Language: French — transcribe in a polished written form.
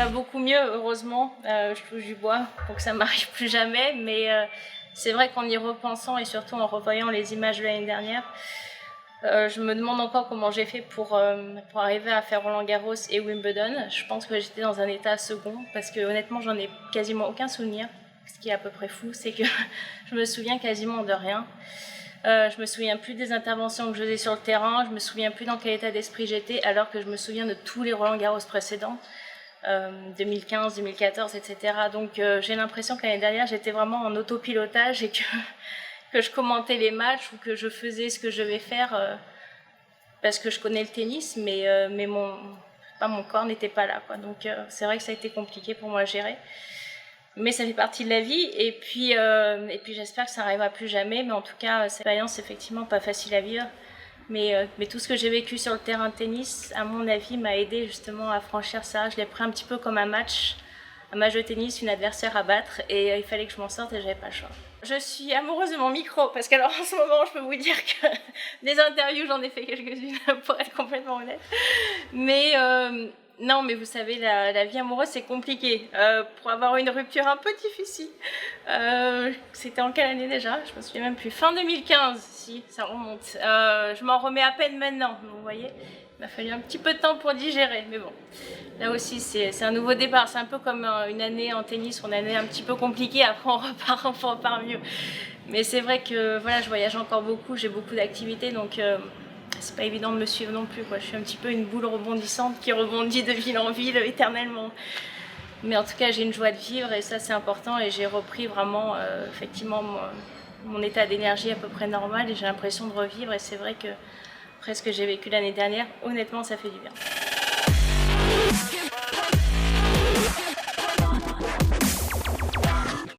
va beaucoup mieux, heureusement. Je touche du bois pour que ça m'arrive plus jamais. Mais c'est vrai qu'en y repensant et surtout en revoyant les images de l'année dernière, je me demande encore comment j'ai fait pour arriver à faire Roland-Garros et Wimbledon. Je pense que j'étais dans un état second parce que honnêtement, j'en ai quasiment aucun souvenir. Ce qui est à peu près fou, c'est que je me souviens quasiment de rien. Je me souviens plus des interventions que je faisais sur le terrain, je me souviens plus dans quel état d'esprit j'étais, alors que je me souviens de tous les Roland-Garros précédents, 2015, 2014, etc. Donc j'ai l'impression que l'année dernière, j'étais vraiment en autopilotage et que je commentais les matchs ou que je faisais ce que je devais faire parce que je connais le tennis, mais mon corps n'était pas là, quoi. Donc c'est vrai que ça a été compliqué pour moi à gérer. Mais ça fait partie de la vie et puis j'espère que ça n'arrivera plus jamais. Mais en tout cas, cette expérience, effectivement, pas facile à vivre. Mais tout ce que j'ai vécu sur le terrain de tennis, à mon avis, m'a aidé justement à franchir ça. Je l'ai pris un petit peu comme un match de tennis, une adversaire à battre et il fallait que je m'en sorte et j'avais pas le choix. Je suis amoureuse de mon micro parce qu'alors en ce moment, je peux vous dire que des interviews, j'en ai fait quelques-unes pour être complètement honnête. Mais non, mais vous savez, la vie amoureuse, c'est compliqué. Pour avoir une rupture un peu difficile, c'était en quelle année déjà? Je me souviens même plus. Fin 2015, si, ça remonte. Je m'en remets à peine maintenant, vous voyez. Il m'a fallu un petit peu de temps pour digérer, mais bon. Là aussi, c'est un nouveau départ. C'est un peu comme une année en tennis, une année un petit peu compliquée, après on repart mieux. Mais c'est vrai que voilà, je voyage encore beaucoup, j'ai beaucoup d'activités, donc c'est pas évident de me suivre non plus, quoi. Je suis un petit peu une boule rebondissante qui rebondit de ville en ville éternellement. Mais en tout cas, j'ai une joie de vivre et ça, c'est important. Et j'ai repris vraiment, effectivement, mon état d'énergie à peu près normal et j'ai l'impression de revivre. Et c'est vrai que après ce que j'ai vécu l'année dernière, honnêtement, ça fait du bien.